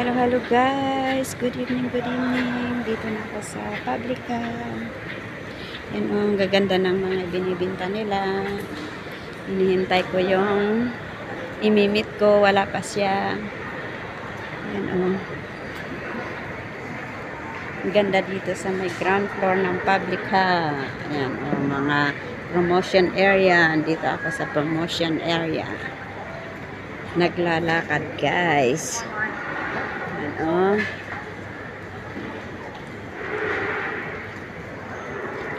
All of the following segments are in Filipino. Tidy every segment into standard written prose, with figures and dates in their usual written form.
Hello, hello guys. Good evening, good evening. Dito na ako sa Publican. Yan o, ang gaganda ng mga binibinta nila. Hinihintay ko yung imimit ko. Wala pa siya. Yan o. Ang ganda dito sa may ground floor ng Publican. Yan o, mga promotion area. Dito ako sa promotion area. Naglalakad guys. Oh.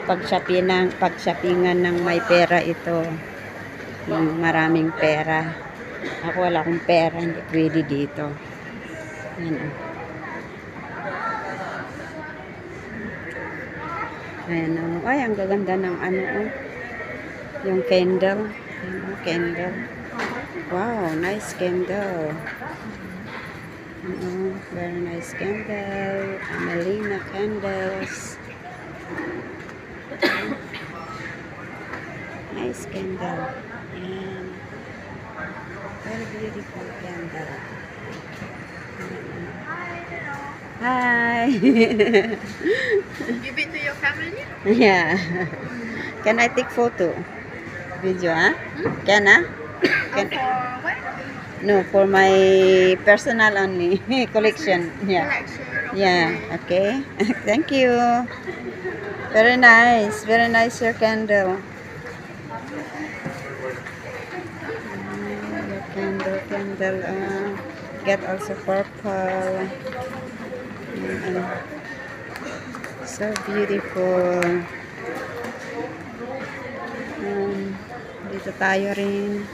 Pagshopingan ng may pera ito. Yung maraming pera. Ako wala akong pera, hindi pwede dito. Yan oh. Ayan oh. Ay, ang gaganda ng ano oh. Yung candle. Ayan oh, candle. Wow, nice candle. Very nice candle. Amelina candles. Nice candle. And very beautiful candle. Hi. Give it to your family? Yeah. Can I take photo? Video, huh? Can I? Can For what? No, for my personal only collection. Yeah. Collection. Yeah, okay. Thank you. Very nice. Very nice your candle. Your candle. Get also purple. So beautiful. Dito tayo rin.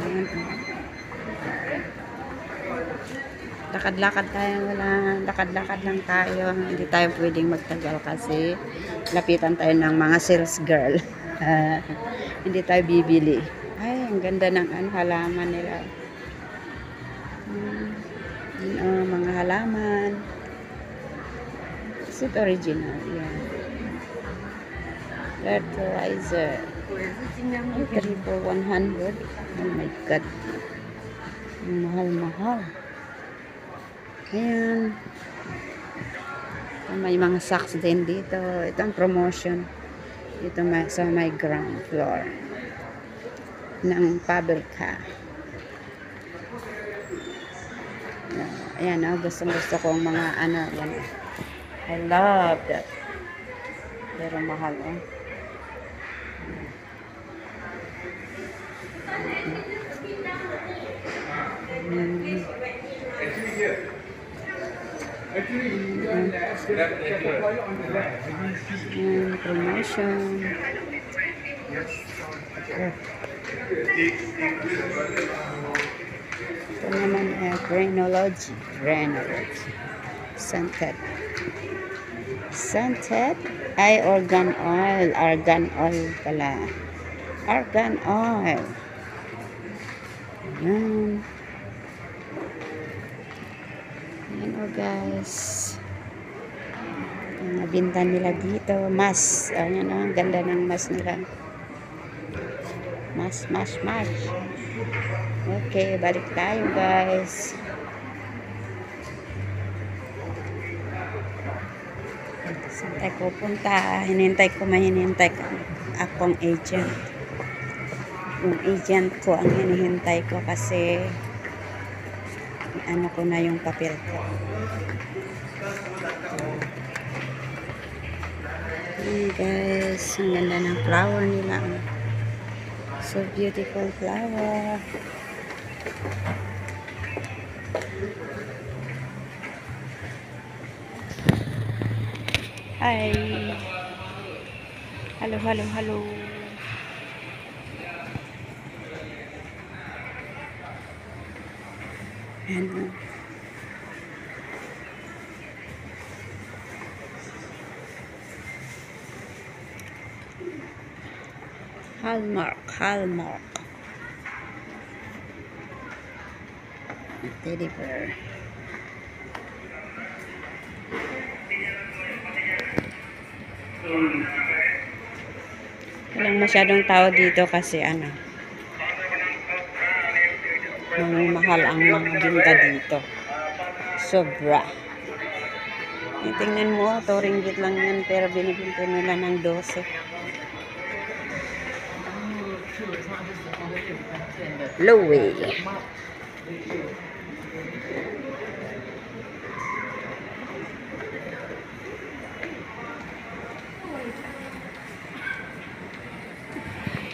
Ayan. Lakad-lakad tayo, lakad-lakad lang tayo. Hindi tayo pwedeng magtagal kasi lapitan tayo ng mga sales girl. Hindi tayo bibili. Ay, ang ganda ng halaman nila. Mga halaman. Is it original? Yeah. Fertilizer. 3 for 100. Oh my God. Mahal-mahal. Ayan. May mga socks din dito. Itong promotion. Dito sa my ground floor ng Publica. Ayan, gusto kong mga yan. I love that. Pero mahal, promotion. Ito naman Granology. Scented ay argan oil pala. Argan oil. Ayan guys, ang binta nila dito, mas ayan ang ganda ng mas nila, mas okay, balik tayo guys. Saan tayo pupunta? Hinintay ko akong agent. Yung agent ko ang hinihintay ko kasi ko na yung papel ko. Ayan guys, ang ganda ng flower nila. So beautiful flower. Hi. Hello. Ayan. Hallmark. Teddy bear. Walang masyadong tao dito kasi mahal ang mga binta dito. Sobra. Tingnan mo, 2 ringgit lang yan, pero binibinta nila ng 12. Louie.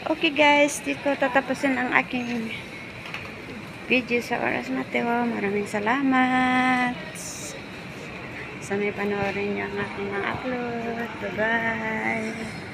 Okay guys, dito tatapusin ang aking video sa oras na ito. Maraming salamat sa may panoorin niyo ang aking mga upload. Bye-bye.